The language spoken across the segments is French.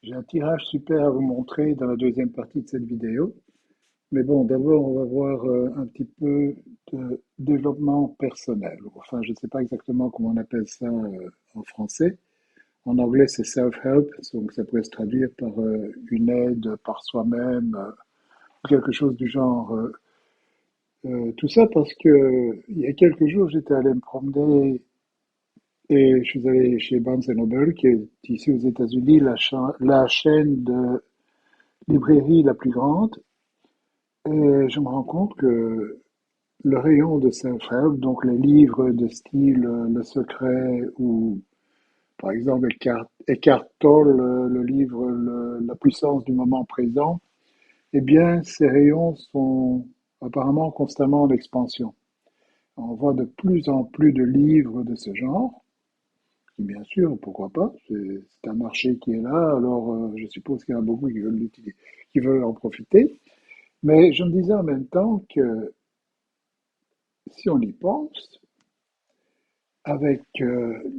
J'ai un tirage super à vous montrer dans la deuxième partie de cette vidéo. Mais bon, d'abord, on va voir un petit peu de développement personnel. Enfin, je ne sais pas exactement comment on appelle ça en français. En anglais, c'est self-help, donc ça pourrait se traduire par une aide par soi-même, quelque chose du genre. Tout ça parce que il y a quelques jours, j'étais allé me promener et je suis allé chez Barnes Noble, qui est ici aux États-Unis la chaîne de librairie la plus grande. Et je me rends compte que le rayon de self-help, donc les livres de style Le Secret ou par exemple Eckhart Tolle, le livre La puissance du moment présent, eh bien ces rayons sont apparemment constamment en expansion. On voit de plus en plus de livres de ce genre, et bien sûr, pourquoi pas, c'est un marché qui est là, alors je suppose qu'il y en a beaucoup qui veulent l'utiliser, qui veulent en profiter. Mais je me disais en même temps que si on y pense, avec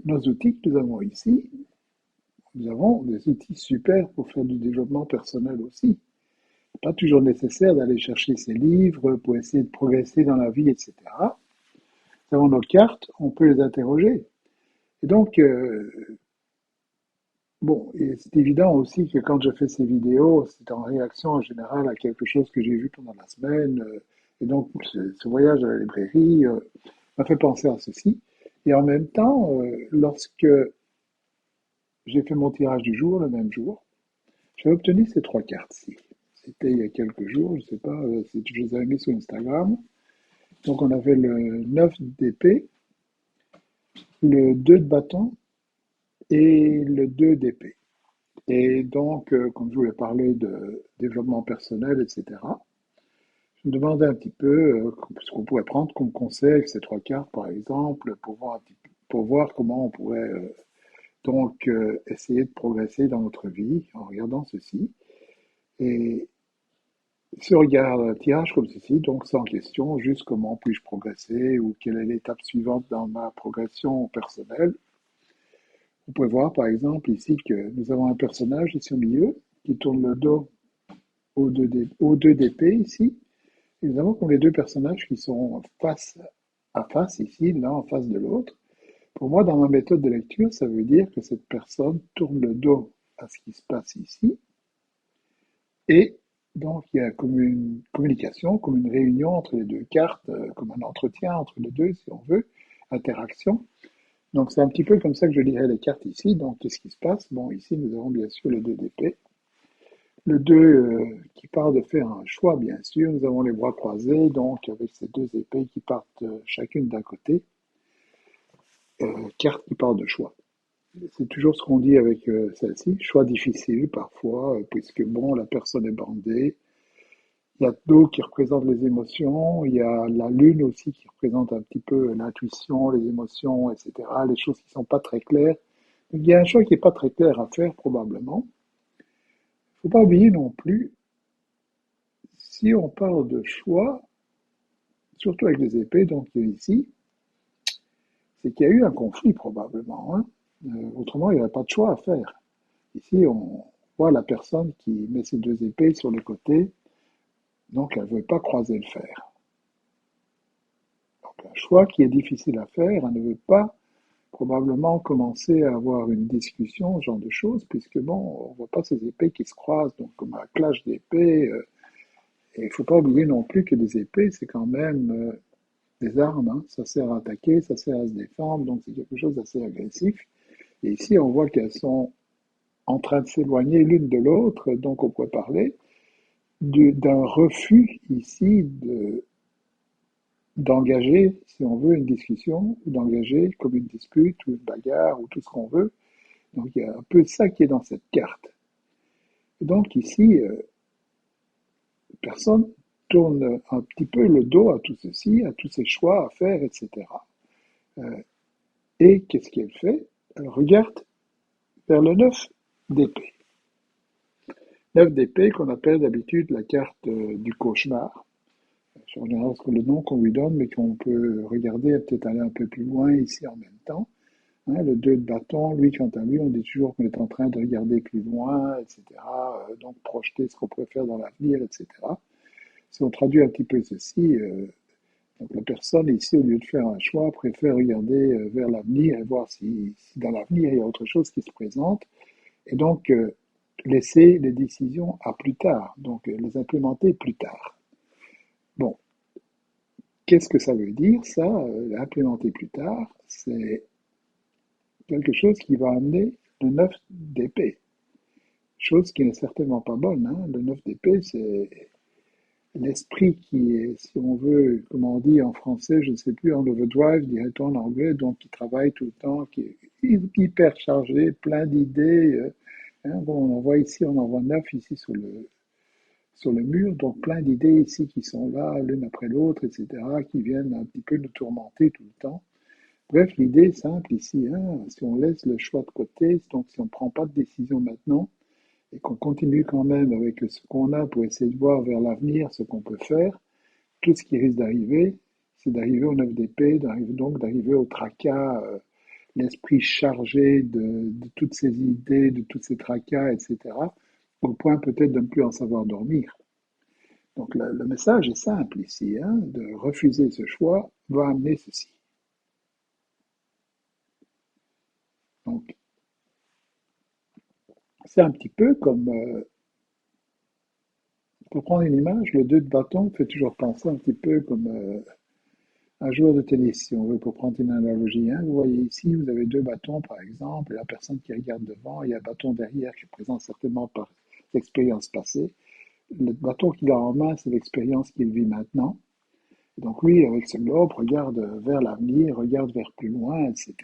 nos outils que nous avons ici, nous avons des outils super pour faire du développement personnel aussi. Pas toujours nécessaire d'aller chercher ces livres pour essayer de progresser dans la vie, etc. Nous avons nos cartes, on peut les interroger. Et donc, bon, et c'est évident aussi que quand je fais ces vidéos, c'est en réaction en général à quelque chose que j'ai vu pendant la semaine. Et donc, ce voyage à la librairie m'a fait penser à ceci. Et en même temps, lorsque j'ai fait mon tirage du jour, le même jour, j'ai obtenu ces trois cartes-ci. C'était il y a quelques jours, je ne sais pas si je les avais mis sur Instagram. Donc on avait le 9 d'épée, le 2 de bâton et le 2 d'épée. Et donc, comme je voulais parler de développement personnel, etc., je me demandais un petit peu ce qu'on pourrait prendre comme conseil, ces trois cartes par exemple, pour voir comment on pourrait essayer de progresser dans notre vie en regardant ceci. Et si on regarde un tirage comme ceci, donc sans question, juste comment puis-je progresser ou quelle est l'étape suivante dans ma progression personnelle, vous pouvez voir par exemple ici que nous avons un personnage ici au milieu qui tourne le dos aux deux d'épée ici. Et nous avons comme les deux personnages qui sont face à face ici, l'un en face de l'autre. Pour moi, dans ma méthode de lecture, ça veut dire que cette personne tourne le dos à ce qui se passe ici et donc, il y a comme une communication, comme une réunion entre les deux cartes, comme un entretien entre les deux, si on veut, interaction. Donc, c'est un petit peu comme ça que je lirai les cartes ici. Donc, qu'est-ce qui se passe? Bon, ici, nous avons bien sûr le 2 d'épée. Le 2 qui part de faire un choix, bien sûr. Nous avons les bras croisés, donc avec ces deux épées qui partent chacune d'un côté. Carte qui part de choix. C'est toujours ce qu'on dit avec celle-ci. Choix difficile parfois, puisque bon, la personne est bandée. Il y a l'eau qui représente les émotions, il y a la lune aussi qui représente un petit peu l'intuition, les émotions, etc., les choses qui sont pas très claires. Donc, il y a un choix qui n'est pas très clair à faire probablement. Il ne faut pas oublier non plus, si on parle de choix, surtout avec les épées, donc ici, c'est qu'il y a eu un conflit probablement, hein. Autrement, il n'y aurait pas de choix à faire. Ici, on voit la personne qui met ses deux épées sur le côté, donc elle ne veut pas croiser le fer. Donc un choix qui est difficile à faire, elle ne veut pas probablement commencer à avoir une discussion, ce genre de choses, puisque bon, on voit pas ces épées qui se croisent, donc comme un clash d'épées. Et il faut pas oublier non plus que des épées, c'est quand même des armes, hein. Ça sert à attaquer, ça sert à se défendre, donc c'est quelque chose d'assez agressif. Et ici, on voit qu'elles sont en train de s'éloigner l'une de l'autre, donc on pourrait parler d'un refus ici d'engager, si on veut, une discussion, ou d'engager comme une dispute, ou une bagarre, ou tout ce qu'on veut. Donc il y a un peu ça qui est dans cette carte. Et donc ici, personne tourne un petit peu le dos à tout ceci, à tous ces choix à faire, etc. Euh, et qu'est-ce qu'elle fait? Elle regarde vers le 9 d'épée. 9 d'épée qu'on appelle d'habitude la carte du cauchemar. Je regarde le nom qu'on lui donne, mais qu'on peut regarder et peut-être aller un peu plus loin ici en même temps. Hein, le 2 de bâton, lui, quant à lui, on dit toujours qu'on est en train de regarder plus loin, etc. Donc projeter ce qu'on pourrait faire dans l'avenir, etc. Si on traduit un petit peu ceci, donc la personne ici, au lieu de faire un choix, préfère regarder vers l'avenir et voir si dans l'avenir il y a autre chose qui se présente, et donc laisser les décisions à plus tard, donc les implémenter plus tard. Bon, qu'est-ce que ça veut dire ça, implémenter plus tard? C'est quelque chose qui va amener le 9 d'épée, chose qui n'est certainement pas bonne. Hein. Le 9 d'épée, c'est l'esprit qui est, si on veut, comment on dit en français, je ne sais plus, en overdrive, dirait-on en anglais, donc qui travaille tout le temps, qui est hyper chargé, plein d'idées. Hein. Bon, on en voit ici, on en voit 9 ici sur le mur, donc plein d'idées ici qui sont là, l'une après l'autre, etc., qui viennent un petit peu nous tourmenter tout le temps. Bref, l'idée est simple ici, hein, si on laisse le choix de côté, donc si on ne prend pas de décision maintenant, et qu'on continue quand même avec ce qu'on a pour essayer de voir vers l'avenir ce qu'on peut faire, tout ce qui risque d'arriver, c'est d'arriver au 9 d'épée, donc d'arriver au tracas, l'esprit chargé de toutes ces idées, de tous ces tracas, etc., au point peut-être de ne plus en savoir dormir. Donc le message est simple ici, hein, de refuser ce choix va amener ceci. Donc c'est un petit peu comme, pour prendre une image, le 2 de bâton fait toujours penser un petit peu comme un joueur de tennis, si on veut, pour prendre une analogie. Hein. Vous voyez ici, vous avez deux bâtons, par exemple, et la personne qui regarde devant, il y a un bâton derrière qui présente certainement par l'expérience passée. Le bâton qu'il a en main, c'est l'expérience qu'il vit maintenant. Et donc lui, avec ce globe, regarde vers l'avenir, regarde vers plus loin, etc.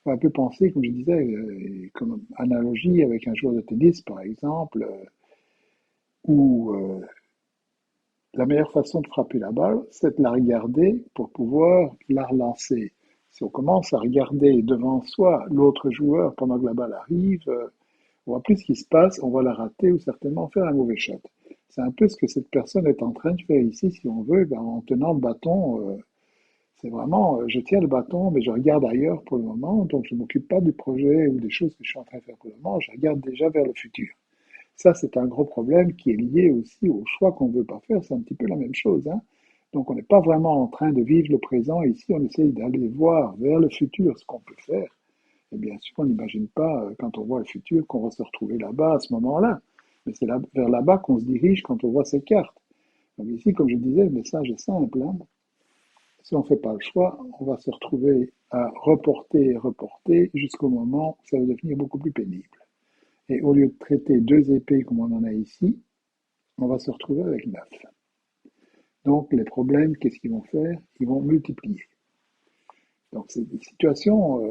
On peut un peu penser, comme je disais, comme analogie avec un joueur de tennis, par exemple, où la meilleure façon de frapper la balle, c'est de la regarder pour pouvoir la relancer. Si on commence à regarder devant soi l'autre joueur pendant que la balle arrive, on voit plus ce qui se passe, on va la rater ou certainement faire un mauvais shot. C'est un peu ce que cette personne est en train de faire ici, si on veut, ben, en tenant le bâton. C'est vraiment, je tiens le bâton, mais je regarde ailleurs pour le moment, donc je ne m'occupe pas du projet ou des choses que je suis en train de faire pour le moment, je regarde déjà vers le futur. Ça, c'est un gros problème qui est lié aussi au choix qu'on ne veut pas faire. C'est un petit peu la même chose. Hein. Donc, on n'est pas vraiment en train de vivre le présent. Ici, on essaye d'aller voir vers le futur ce qu'on peut faire. Et bien sûr, on n'imagine pas, quand on voit le futur, qu'on va se retrouver là-bas à ce moment-là. Mais c'est là, vers là-bas qu'on se dirige quand on voit ces cartes. Donc ici, comme je disais, le message est simple. Hein. Si on ne fait pas le choix, on va se retrouver à reporter et reporter jusqu'au moment où ça va devenir beaucoup plus pénible. Et au lieu de traiter deux épées comme on en a ici, on va se retrouver avec 9. Donc les problèmes, qu'est-ce qu'ils vont faire? Ils vont multiplier. Donc c'est des situations,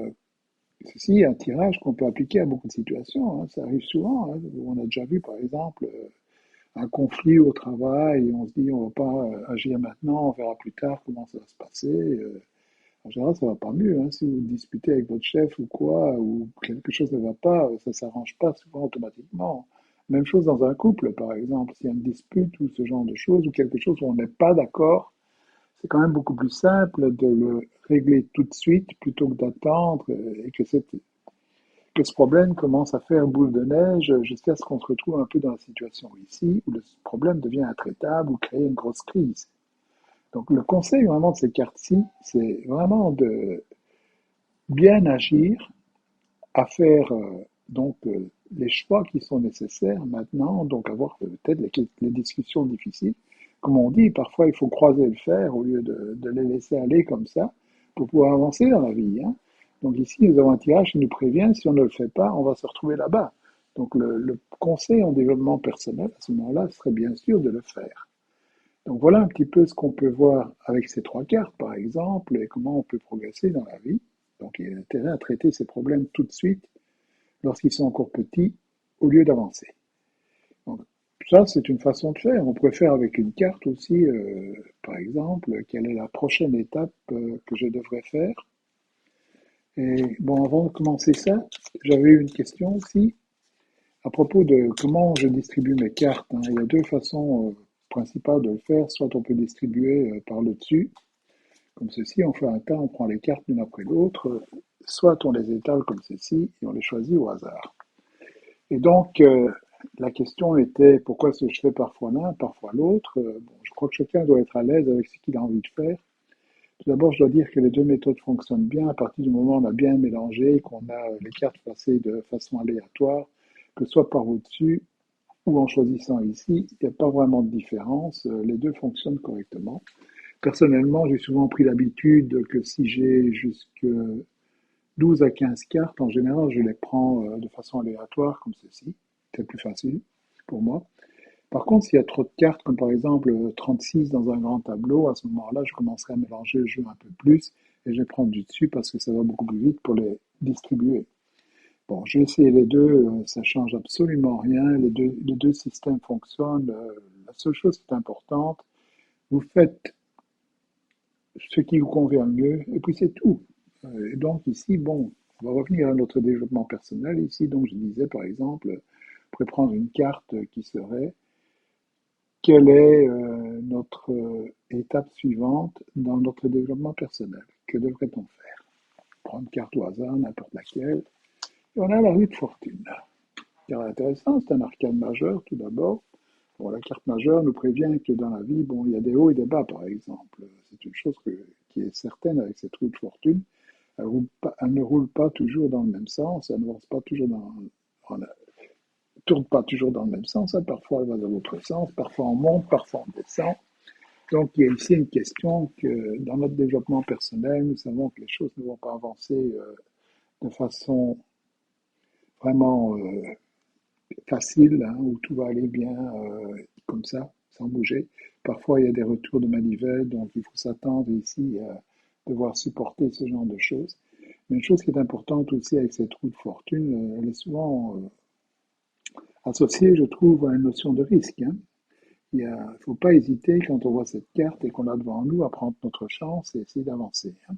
ceci est un tirage qu'on peut appliquer à beaucoup de situations. Hein. Ça arrive souvent. Hein. On a déjà vu par exemple un conflit au travail et on se dit on ne va pas agir maintenant, on verra plus tard comment ça va se passer. En général, ça ne va pas mieux. Hein. Si vous disputez avec votre chef ou quoi, ou quelque chose ne va pas, ça ne s'arrange pas souvent automatiquement. Même chose dans un couple, par exemple. S'il y a une dispute ou ce genre de choses, ou quelque chose où on n'est pas d'accord, c'est quand même beaucoup plus simple de le régler tout de suite plutôt que d'attendre et que ce problème commence à faire boule de neige jusqu'à ce qu'on se retrouve un peu dans la situation ici, où le problème devient intraitable ou crée une grosse crise. Donc le conseil vraiment de ces cartes-ci, c'est vraiment de bien agir, à faire les choix qui sont nécessaires maintenant, donc avoir peut-être les discussions difficiles. Comme on dit, parfois il faut croiser le fer au lieu de les laisser aller comme ça pour pouvoir avancer dans la vie. Hein. Donc ici, nous avons un tirage qui nous prévient, si on ne le fait pas, on va se retrouver là-bas. Donc le conseil en développement personnel, à ce moment-là, serait bien sûr de le faire. Donc voilà un petit peu ce qu'on peut voir avec ces trois cartes, par exemple, et comment on peut progresser dans la vie. Donc il y a intérêt à traiter ces problèmes tout de suite, lorsqu'ils sont encore petits, au lieu d'avancer. Donc ça, c'est une façon de faire. On pourrait faire avec une carte aussi, par exemple, quelle est la prochaine étape que je devrais faire. Et bon, avant de commencer ça, j'avais une question aussi à propos de comment je distribue mes cartes. Hein. Il y a deux façons principales de le faire. Soit on peut distribuer par le dessus, comme ceci, on fait un tas, on prend les cartes l'une après l'autre. soit on les étale comme ceci et on les choisit au hasard. Et donc, la question était pourquoi est-ce que je fais parfois l'un, parfois l'autre. Bon, je crois que chacun doit être à l'aise avec ce qu'il a envie de faire. Tout d'abord, je dois dire que les deux méthodes fonctionnent bien à partir du moment où on a bien mélangé, qu'on a les cartes placées de façon aléatoire, que ce soit par au-dessus ou en choisissant ici, il n'y a pas vraiment de différence. Les deux fonctionnent correctement. Personnellement, j'ai souvent pris l'habitude que si j'ai jusque 12 à 15 cartes, en général, je les prends de façon aléatoire, comme ceci. C'est plus facile pour moi. Par contre, s'il y a trop de cartes, comme par exemple 36 dans un grand tableau, à ce moment-là, je commencerai à mélanger le jeu un peu plus et je vais prendre du dessus parce que ça va beaucoup plus vite pour les distribuer. Bon, j'ai essayé les deux, ça change absolument rien. Les deux systèmes fonctionnent. La seule chose qui est importante, vous faites ce qui vous convient le mieux et puis c'est tout. Et donc ici, bon, on va revenir à notre développement personnel. Ici, donc, je disais par exemple, on pourrait prendre une carte qui serait quelle est notre étape suivante dans notre développement personnel? Que devrait-on faire? Prendre une carte au hasard, n'importe laquelle. Et on a la rue de fortune. C'est intéressant, c'est un arcane majeur tout d'abord. Bon, la carte majeure nous prévient que dans la vie, bon, il y a des hauts et des bas, par exemple. C'est une chose qui est certaine avec cette roue de fortune. Elle ne roule pas toujours dans le même sens, elle n'avance pas toujours elle tourne pas toujours dans le même sens. Hein. Parfois, elle va dans l'autre sens, parfois on monte, parfois on descend. Donc, il y a ici une question que dans notre développement personnel, nous savons que les choses ne vont pas avancer de façon vraiment facile, hein, où tout va aller bien comme ça, sans bouger. Parfois, il y a des retours de manivelle, donc il faut s'attendre ici à devoir supporter ce genre de choses. Mais une chose qui est importante aussi avec cette roue de fortune, elle est souvent associée, je trouve, à une notion de risque. Hein. Il ne faut pas hésiter quand on voit cette carte et qu'on a devant nous à prendre notre chance et essayer d'avancer. Hein.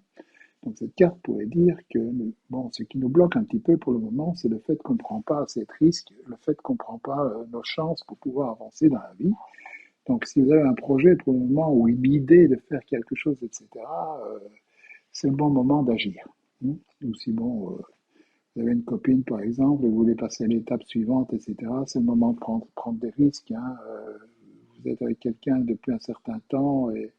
Donc cette carte pourrait dire que bon, ce qui nous bloque un petit peu pour le moment, c'est le fait qu'on ne prend pas assez de risques, le fait qu'on ne prend pas nos chances pour pouvoir avancer dans la vie. Donc si vous avez un projet pour le moment ou une idée de faire quelque chose, etc., c'est le bon moment d'agir. Hein. Ou si bon, vous avez une copine par exemple, vous voulez passer à l'étape suivante, etc., c'est le moment de prendre des risques. Hein. Vous êtes avec quelqu'un depuis un certain temps et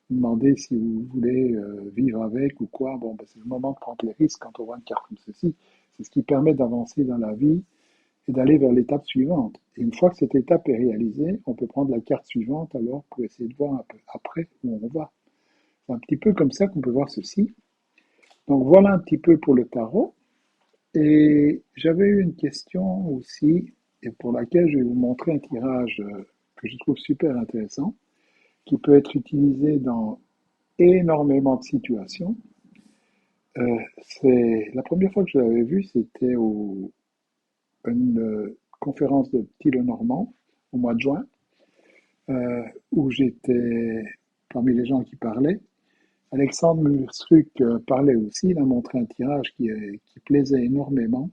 vous demandez si vous voulez vivre avec ou quoi. Bon, ben, c'est le moment de prendre les risques quand on voit une carte comme ceci. C'est ce qui permet d'avancer dans la vie et d'aller vers l'étape suivante. Et une fois que cette étape est réalisée, on peut prendre la carte suivante alors pour essayer de voir un peu après où on va. C'est un petit peu comme ça qu'on peut voir ceci. Donc voilà un petit peu pour le tarot. Et j'avais eu une question aussi, et pour laquelle je vais vous montrer un tirage que je trouve super intéressant, qui peut être utilisé dans énormément de situations. C'est la première fois que je l'avais vu, c'était une conférence de Petit Lenormand au mois de juin, où j'étais parmi les gens qui parlaient. Alexandre Mulstruc parlait aussi, il a montré un tirage qui plaisait énormément.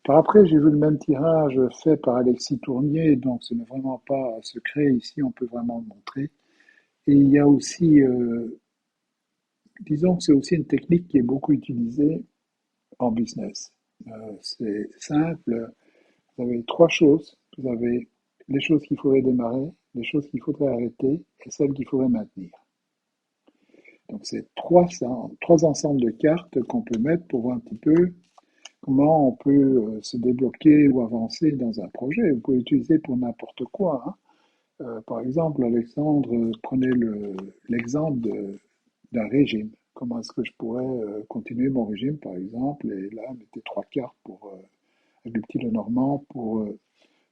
Par après, j'ai vu le même tirage fait par Alexis Tournier, donc ce n'est vraiment pas secret, ici on peut vraiment le montrer. Et il y a aussi, disons que c'est aussi une technique qui est beaucoup utilisée en business. C'est simple, vous avez trois choses. Vous avez les choses qu'il faudrait démarrer, les choses qu'il faudrait arrêter et celles qu'il faudrait maintenir. Donc c'est trois ensembles de cartes qu'on peut mettre pour voir un petit peu comment on peut se débloquer ou avancer dans un projet. Vous pouvez l'utiliser pour n'importe quoi. Hein. Par exemple, Alexandre prenait l'exemple d'un régime. Comment est-ce que je pourrais continuer mon régime, par exemple, et là, mettez trois cartes avec le petit Lenormand pour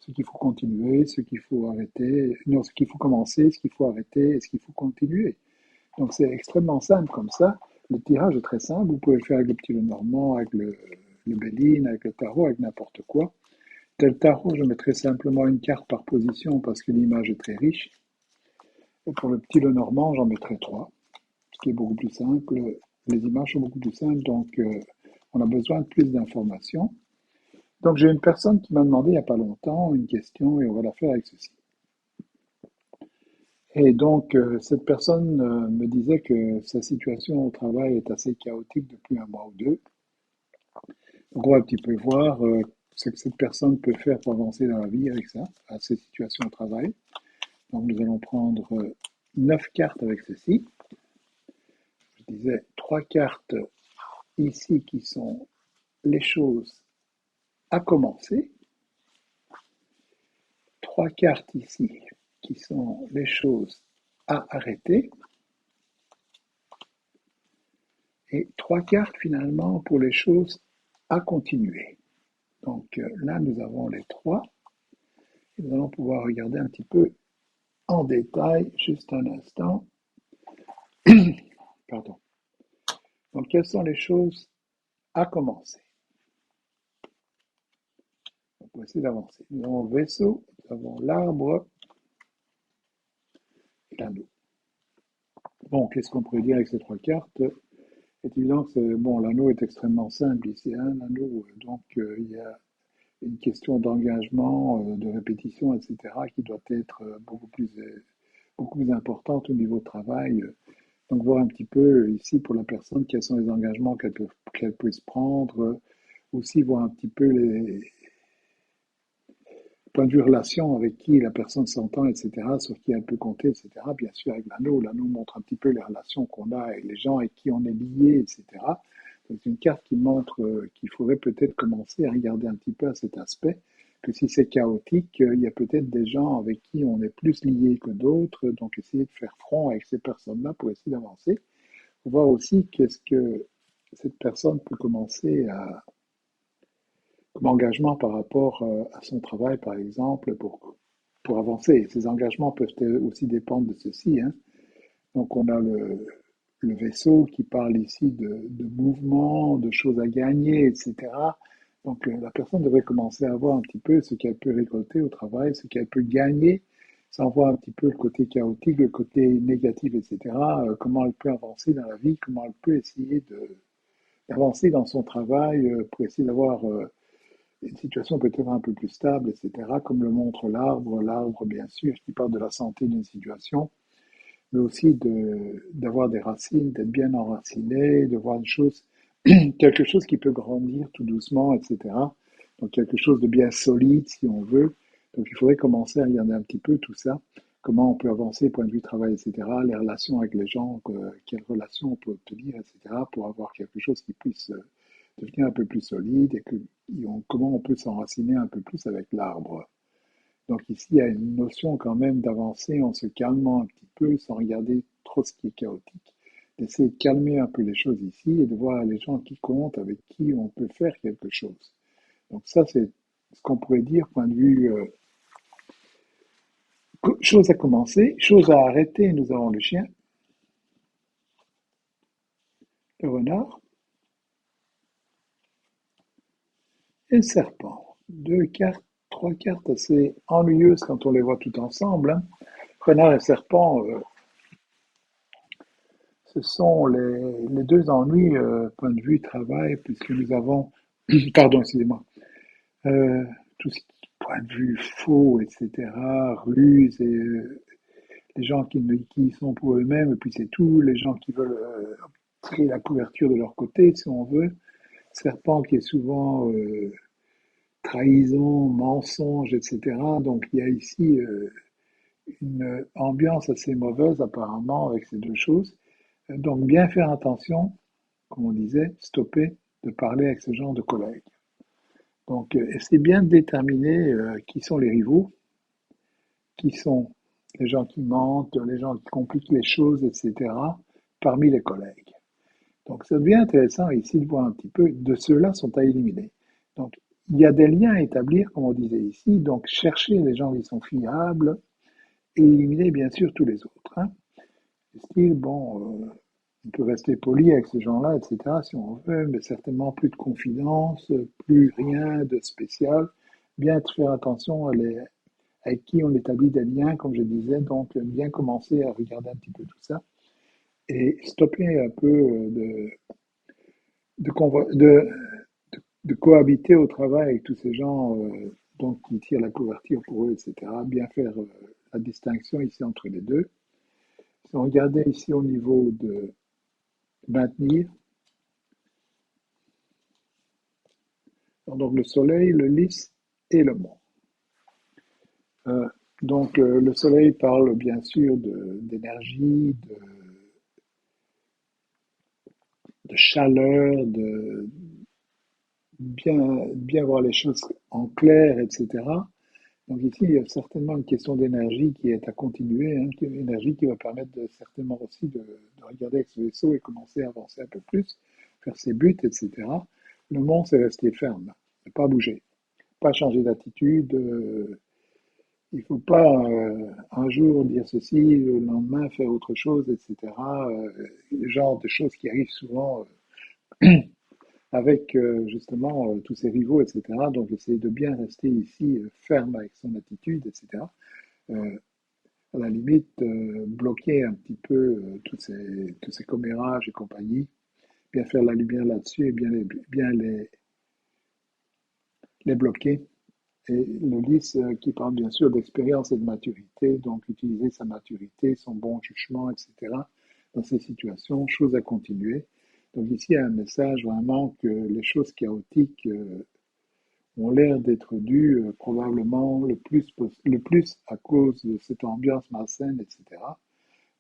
ce qu'il faut continuer, ce qu'il faut arrêter, non, ce qu'il faut commencer, ce qu'il faut arrêter et ce qu'il faut continuer. Donc c'est extrêmement simple comme ça. Le tirage est très simple. Vous pouvez le faire avec le petit Lenormand, avec le Béline, avec le tarot, avec n'importe quoi. Tel tarot, je mettrai simplement une carte par position parce que l'image est très riche. Et pour le petit Lenormand, j'en mettrai trois, ce qui est beaucoup plus simple. Les images sont beaucoup plus simples, donc on a besoin de plus d'informations. Donc j'ai une personne qui m'a demandé il n'y a pas longtemps une question et on va la faire avec ceci. Et donc, cette personne me disait que sa situation au travail est assez chaotique depuis un mois ou deux. Donc, on va un petit peu voir ce que cette personne peut faire pour avancer dans la vie avec ça, à ces situations au travail. Donc, nous allons prendre 9 cartes avec ceci. Je disais 3 cartes ici qui sont les choses à commencer, 3 cartes ici qui sont les choses à arrêter, et 3 cartes finalement pour les choses à continuer. Donc là, nous avons les trois. Et nous allons pouvoir regarder un petit peu en détail, juste un instant. Pardon. Donc, quelles sont les choses à commencer? On va essayer d'avancer. Nous avons le vaisseau, nous avons l'arbre et l'anneau. Bon, qu'est-ce qu'on pourrait dire avec ces 3 cartes? C'est évident que bon, l'anneau est extrêmement simple ici. Hein, l'anneau, donc il y a une question d'engagement, de répétition, etc., qui doit être beaucoup plus importante au niveau de travail. Donc voir un petit peu ici pour la personne quels sont les engagements qu'elle peut se prendre, aussi voir un petit peu les points de vue relation avec qui la personne s'entend, etc., sur qui elle peut compter, etc. Bien sûr avec l'anneau montre un petit peu les relations qu'on a avec les gens avec qui on est lié, etc. Donc c'est une carte qui montre qu'il faudrait peut-être commencer à regarder un petit peu à cet aspect, que si c'est chaotique, il y a peut-être des gens avec qui on est plus lié que d'autres, donc essayer de faire front avec ces personnes-là pour essayer d'avancer. Voir aussi qu'est-ce que cette personne peut commencer à, comme engagement par rapport à son travail, par exemple, pour avancer. Ces engagements peuvent aussi dépendre de ceci. Hein. Donc, on a le vaisseau qui parle ici de mouvement, de choses à gagner, etc. Donc, la personne devrait commencer à voir un petit peu ce qu'elle peut récolter au travail, ce qu'elle peut gagner, sans voir un petit peu le côté chaotique, le côté négatif, etc. Comment elle peut avancer dans la vie, comment elle peut essayer d'avancer dans son travail pour essayer d'avoir une situation peut-être un peu plus stable, etc., comme le montre l'arbre. L'arbre, bien sûr, qui parle de la santé d'une situation, mais aussi d'avoir des racines, d'être bien enraciné, de voir une chose, quelque chose qui peut grandir tout doucement, etc. Donc quelque chose de bien solide, si on veut. Donc il faudrait commencer à regarder un petit peu tout ça, comment on peut avancer, point de vue travail, etc., les relations avec les gens, quelles relations on peut obtenir, etc., pour avoir quelque chose qui puisse devenir un peu plus solide et comment on peut s'enraciner un peu plus avec l'arbre. Donc ici, il y a une notion quand même d'avancer en se calmant un petit peu, sans regarder trop ce qui est chaotique, d'essayer de calmer un peu les choses ici et de voir les gens qui comptent, avec qui on peut faire quelque chose. Donc ça, c'est ce qu'on pourrait dire, point de vue chose à commencer, chose à arrêter. Nous avons le chien, le renard et le serpent. 2 cartes, 3 cartes assez ennuyeuses quand on les voit tout ensemble. Hein. Renard et serpent, ce sont les deux ennuis, point de vue travail, puisque nous avons, pardon, excusez-moi, tout ce qui est point de vue faux, etc., ruse, et les gens qui sont pour eux-mêmes, et puis c'est tout, les gens qui veulent tirer la couverture de leur côté, si on veut, serpent qui est souvent trahison, mensonge, etc. Donc il y a ici une ambiance assez mauvaise apparemment avec ces deux choses. Donc bien faire attention, comme on disait, stopper de parler avec ce genre de collègues. Donc essayez bien de déterminer qui sont les rivaux, qui sont les gens qui mentent, les gens qui compliquent les choses, etc., parmi les collègues. Donc ça devient intéressant ici de voir un petit peu, de ceux-là sont à éliminer. Donc il y a des liens à établir, comme on disait ici, donc chercher les gens qui sont fiables et éliminer bien sûr tous les autres. Hein. Style, bon, on peut rester poli avec ces gens-là, etc., si on veut, mais certainement plus de confidence, plus rien de spécial. Bien faire attention avec qui on établit des liens, comme je disais, donc bien commencer à regarder un petit peu tout ça et stopper un peu de, convo- de cohabiter au travail avec tous ces gens donc, qui tirent la couverture pour eux, etc. Bien faire la distinction ici entre les deux. Si on regardait ici au niveau de maintenir, donc le soleil, le lys et le monde. Euh, le soleil parle bien sûr d'énergie, de chaleur, de bien voir les choses en clair, etc. Donc ici, il y a certainement une question d'énergie qui est à continuer, hein, une énergie qui va permettre certainement aussi de regarder avec ce vaisseau et commencer à avancer un peu plus, faire ses buts, etc. Le monde, c'est rester ferme, ne pas bouger, pas changer d'attitude. Il ne faut pas un jour dire ceci, le lendemain faire autre chose, etc. Le genre de choses qui arrivent souvent avec justement tous ces rivaux, etc. Donc essayer de bien rester ici ferme avec son attitude, etc. Euh, à la limite, bloquer un petit peu tous ces commérages et compagnie, bien faire la lumière là-dessus et bien les bloquer. Et le lys qui parle bien sûr d'expérience et de maturité, donc utiliser sa maturité, son bon jugement, etc. dans ces situations, chose à continuer. Donc ici, il y a un message vraiment que les choses chaotiques ont l'air d'être dues probablement le plus à cause de cette ambiance malsaine, etc.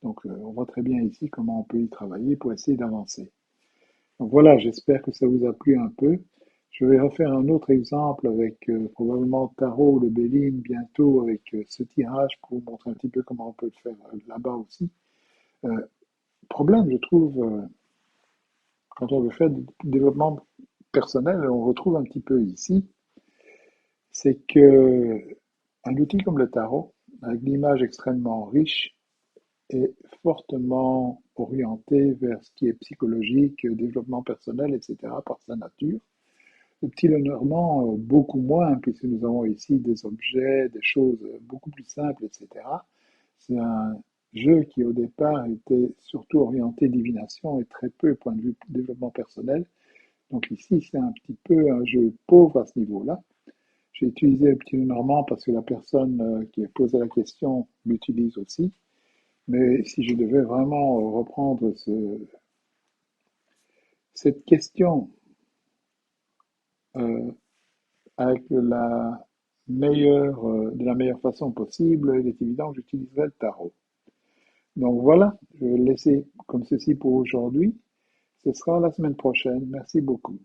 Donc on voit très bien ici comment on peut y travailler pour essayer d'avancer. Donc voilà, j'espère que ça vous a plu un peu. Je vais refaire un autre exemple avec probablement Tarot, le Béline bientôt avec ce tirage pour vous montrer un petit peu comment on peut le faire là-bas aussi. Euh, Problème, je trouve, quand on veut faire du développement personnel, on retrouve un petit peu ici, c'est que un outil comme le tarot, avec l'image extrêmement riche, est fortement orienté vers ce qui est psychologique, développement personnel, etc., par sa nature. Le petit Lenormand, beaucoup moins, puisque nous avons ici des objets, des choses beaucoup plus simples, etc. C'est un jeu qui, au départ, était surtout orienté divination et très peu point de vue développement personnel. Donc ici, c'est un petit peu un jeu pauvre à ce niveau-là. J'ai utilisé le petit Lenormand parce que la personne qui a posé la question l'utilise aussi. Mais si je devais vraiment reprendre cette question euh, avec de la meilleure façon possible, il est évident que j'utiliserai le tarot. Donc voilà, je vais le laisser comme ceci pour aujourd'hui. Ce sera la semaine prochaine. Merci beaucoup.